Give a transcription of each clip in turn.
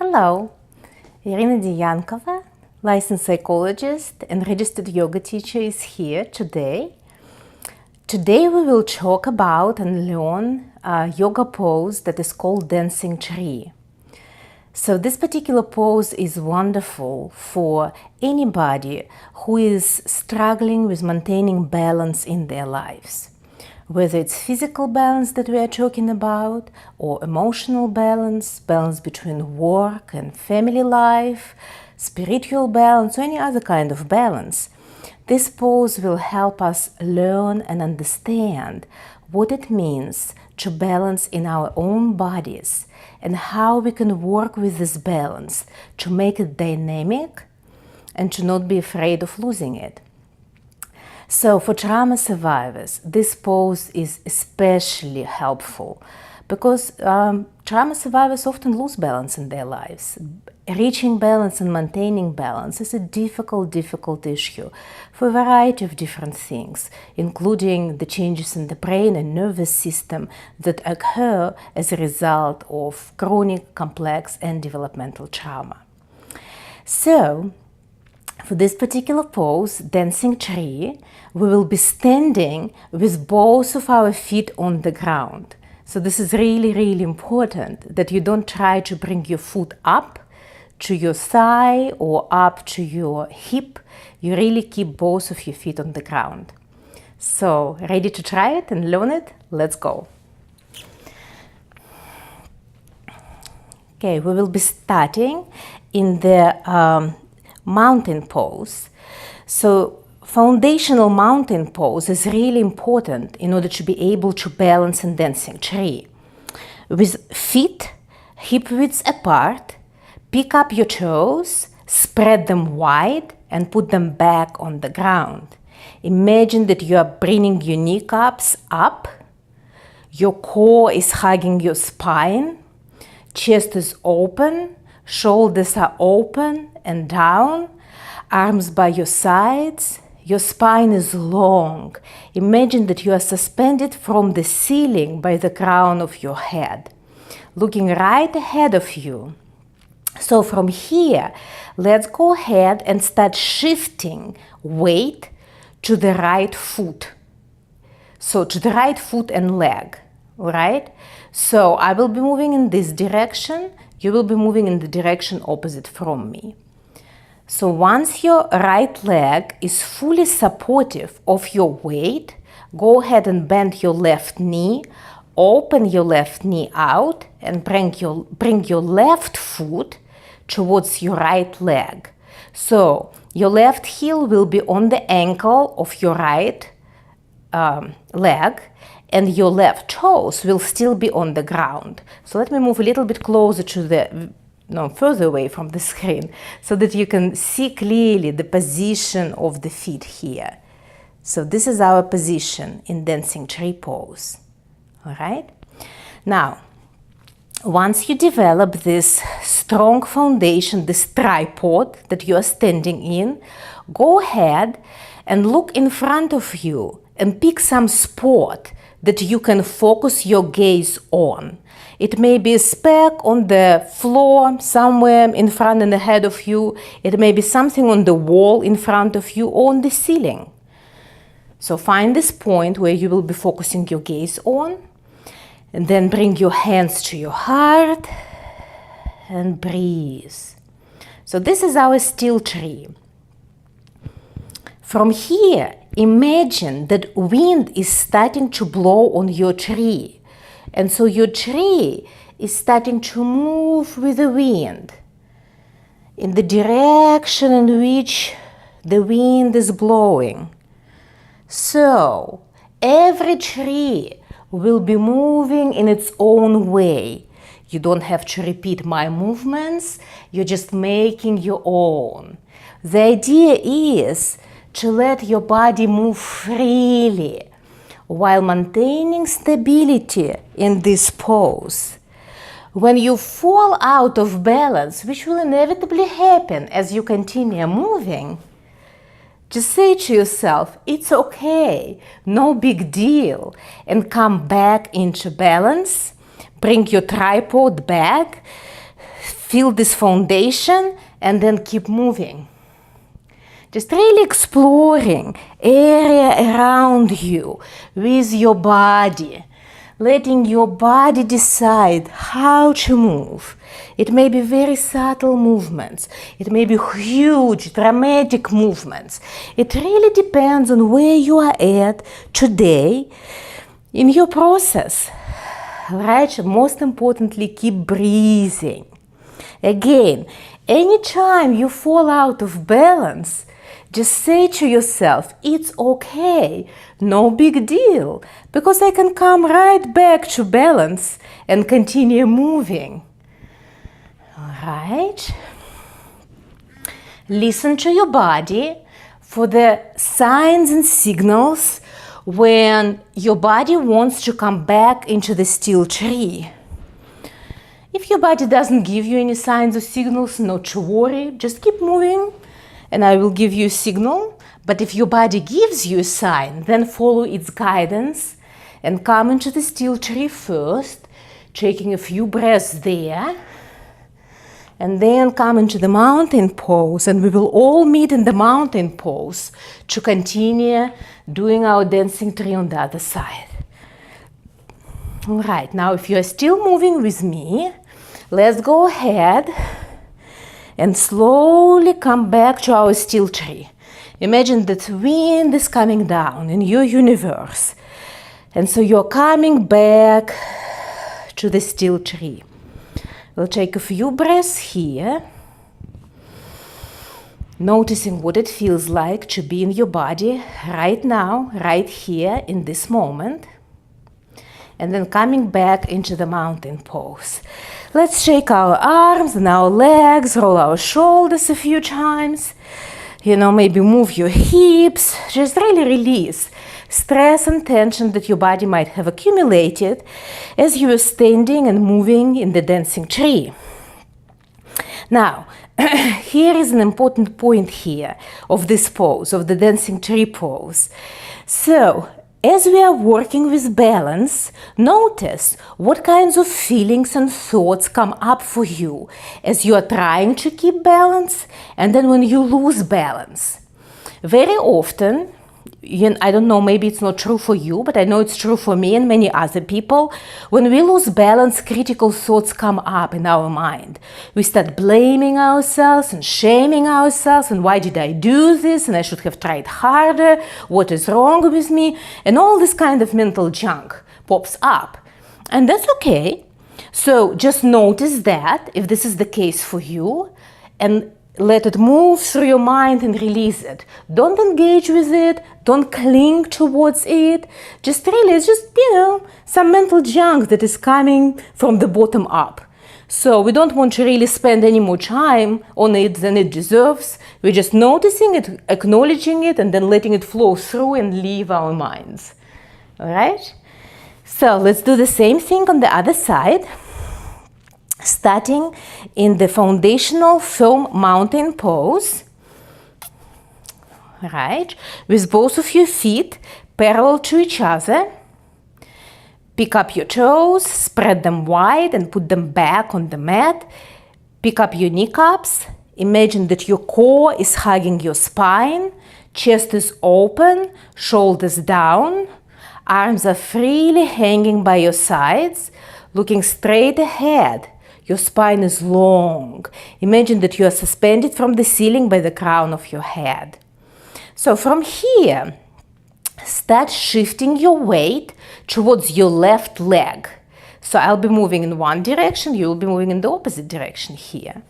Hello, Irina Dyankova, licensed psychologist and registered yoga teacher is here today. Today we will talk about and learn a yoga pose that is called dancing tree. So this particular pose is wonderful for anybody who is struggling with maintaining balance in their lives. Whether it's physical balance that we are talking about, or emotional balance, balance between work and family life, spiritual balance, or any other kind of balance. This pose will help us learn and understand what it means to balance in our own bodies and how we can work with this balance to make it dynamic and to not be afraid of losing it. So for trauma survivors, this pose is especially helpful because trauma survivors often lose balance in their lives. Reaching balance and maintaining balance is a difficult issue for a variety of different things, including the changes in the brain and nervous system that occur as a result of chronic, complex, and developmental trauma. So, for this particular pose, dancing tree, we will be standing with both of our feet on the ground. So this is really important that you don't try to bring your foot up to your thigh or up to your hip. You really keep both of your feet on the ground. So, ready to try it and learn it? Let's go. Okay, we will be starting in the mountain pose. So foundational mountain pose is really important in order to be able to balance in dancing tree. With feet hip widths apart, pick up your toes, spread them wide and put them back on the ground. Imagine that you are bringing your kneecaps up, your core is hugging your spine, chest is open, shoulders are open and down, arms by your sides, your spine is long. Imagine that you are suspended from the ceiling by the crown of your head, looking right ahead of you. So from here, let's go ahead and start shifting weight to the right foot. So to the right foot and leg, all right? So I will be moving in this direction. You will be moving in the direction opposite from me. So once your right leg is fully supportive of your weight, go ahead and bend your left knee, open your left knee out and bring your left foot towards your right leg. So your left heel will be on the ankle of your right leg, and your left toes will still be on the ground. So let me move a little bit closer to further away from the screen so that you can see clearly the position of the feet here. So this is our position in dancing tree pose. All right? Now, once you develop this strong foundation, this tripod that you are standing in, go ahead and look in front of you and pick some spot that you can focus your gaze on. It may be a speck on the floor somewhere in front and ahead of you. It may be something on the wall in front of you or on the ceiling. So find this point where you will be focusing your gaze on, and then bring your hands to your heart and breathe. So this is our still tree. From here, imagine that wind is starting to blow on your tree. And so your tree is starting to move with the wind in the direction in which the wind is blowing. So every tree will be moving in its own way. You don't have to repeat my movements, you're just making your own. The idea is to let your body move freely while maintaining stability in this pose. When you fall out of balance, which will inevitably happen as you continue moving, just say to yourself, it's okay, no big deal, and come back into balance. Bring your tripod back, feel this foundation and then keep moving. Just really exploring area around you with your body, letting your body decide how to move. It may be very subtle movements. It may be huge, dramatic movements. It really depends on where you are at today in your process. Right? Most importantly, keep breathing. Again, anytime you fall out of balance, just say to yourself, it's okay, no big deal, because I can come right back to balance and continue moving. All right? Listen to your body for the signs and signals when your body wants to come back into the still tree. If your body doesn't give you any signs or signals, not to worry, just keep moving and I will give you a signal. But if your body gives you a sign, then follow its guidance and come into the still tree first, taking a few breaths there, and then come into the mountain pose, and we will all meet in the mountain pose to continue doing our dancing tree on the other side. All right, now if you are still moving with me, let's go ahead and slowly come back to our still tree. Imagine that wind is coming down in your universe. And so you're coming back to the still tree. We'll take a few breaths here, noticing what it feels like to be in your body right now, right here in this moment. And then coming back into the mountain pose. Let's shake our arms and our legs, roll our shoulders a few times. Maybe move your hips. Just really release stress and tension that your body might have accumulated as you are standing and moving in the dancing tree. Now, here is an important point here of this pose, of the dancing tree pose. So, as we are working with balance, notice what kinds of feelings and thoughts come up for you as you are trying to keep balance and then when you lose balance. Very often, I don't know, maybe it's not true for you, but I know it's true for me and many other people. When we lose balance, critical thoughts come up in our mind. We start blaming ourselves and shaming ourselves, and why did I do this? And I should have tried harder. What is wrong with me? And all this kind of mental junk pops up. And that's okay. So just notice that, if this is the case for you, and let it move through your mind and release it. Don't engage with it. Don't cling towards it. Just really, it's just, some mental junk that is coming from the bottom up. So we don't want to really spend any more time on it than it deserves. We're just noticing it, acknowledging it, and then letting it flow through and leave our minds. All right? So let's do the same thing on the other side. Starting in the foundational firm mountain pose, right, with both of your feet parallel to each other. Pick up your toes, spread them wide and put them back on the mat. Pick up your kneecaps. Imagine that your core is hugging your spine, chest is open, shoulders down, arms are freely hanging by your sides, looking straight ahead. Your spine is long. Imagine that you are suspended from the ceiling by the crown of your head. So from here, start shifting your weight towards your left leg. So I'll be moving in one direction, you'll be moving in the opposite direction here.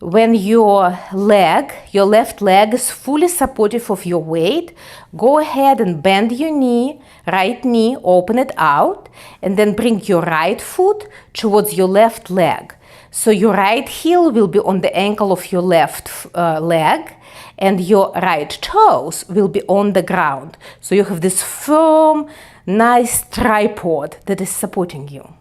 When your left leg is fully supportive of your weight, go ahead and bend your knee, right knee, open it out, and then bring your right foot towards your left leg. So your right heel will be on the ankle of your left leg, and your right toes will be on the ground. So you have this firm, nice tripod that is supporting you.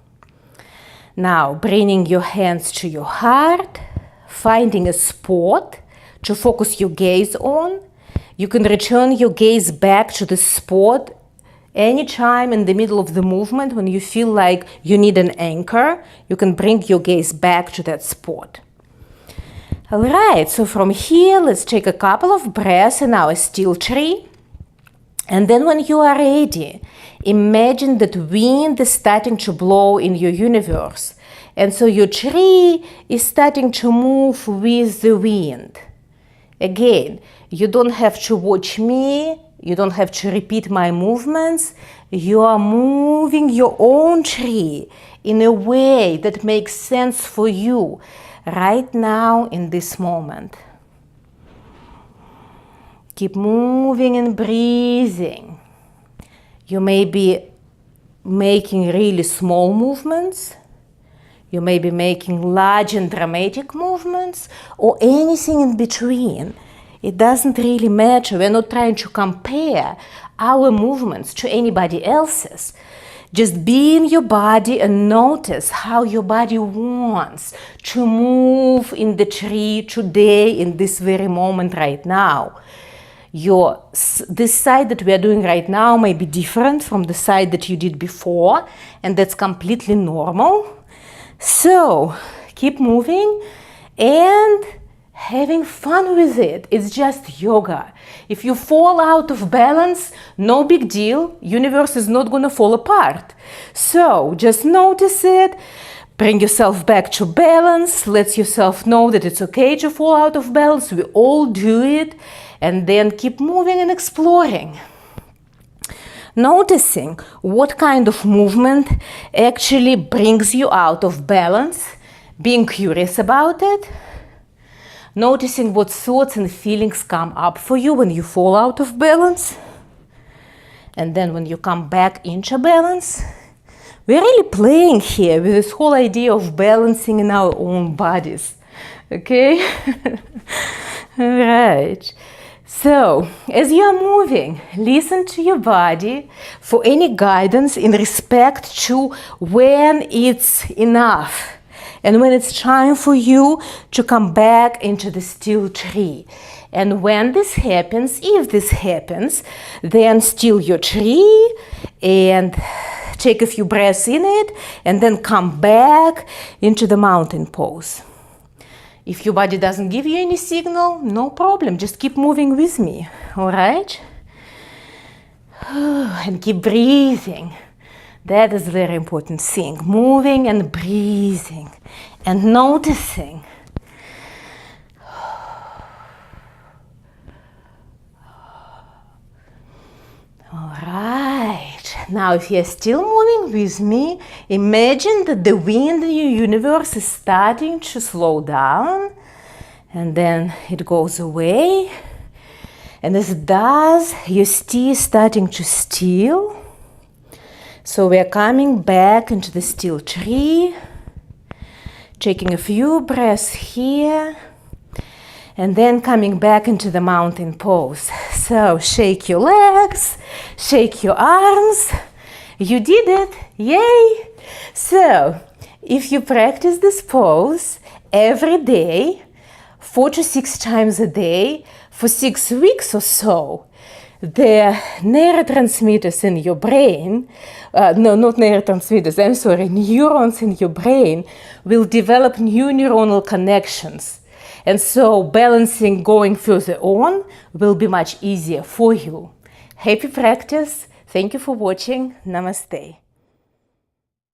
Now, bringing your hands to your heart, finding a spot to focus your gaze on. You can return your gaze back to the spot Anytime in the middle of the movement when you feel like you need an anchor, you can bring your gaze back to that spot. All right, so from here, let's take a couple of breaths in our still tree. And then when you are ready, imagine that wind is starting to blow in your universe. And so your tree is starting to move with the wind. Again, you don't have to watch me. You don't have to repeat my movements. You are moving your own tree in a way that makes sense for you right now in this moment. Keep moving and breathing. You may be making really small movements. You may be making large and dramatic movements, or anything in between. It doesn't really matter. We're not trying to compare our movements to anybody else's. Just be in your body and notice how your body wants to move in the tree today, in this very moment right now. This side that we are doing right now may be different from the side that you did before, and that's completely normal. So keep moving and having fun with it. It's just yoga. If you fall out of balance, no big deal. Universe is not going to fall apart. So just notice it. Bring yourself back to balance. Let yourself know that it's okay to fall out of balance. We all do it. And then keep moving and exploring. Noticing what kind of movement actually brings you out of balance. Being curious about it. Noticing what thoughts and feelings come up for you when you fall out of balance. And then when you come back into balance. We're really playing here with this whole idea of balancing in our own bodies. Okay? All right. So, as you are moving, listen to your body for any guidance in respect to when it's enough. And when it's time for you to come back into the still tree. And when this happens, if this happens, then still your tree and take a few breaths in it and then come back into the mountain pose. If your body doesn't give you any signal, no problem. Just keep moving with me, all right? And keep breathing. That is a very important thing. Moving and breathing and noticing. All right. Now, if you're still moving with me, imagine that the wind in your universe is starting to slow down and then it goes away. And as it does, your tea is starting to still. So we are coming back into the still tree, taking a few breaths here, and then coming back into the mountain pose. So shake your legs, shake your arms. You did it, yay! So if you practice this pose every day, 4 to 6 times a day, for 6 weeks or so, the neurotransmitters in your brain, neurons in your brain will develop new neuronal connections. And so balancing going further on will be much easier for you. Happy practice. Thank you for watching. Namaste.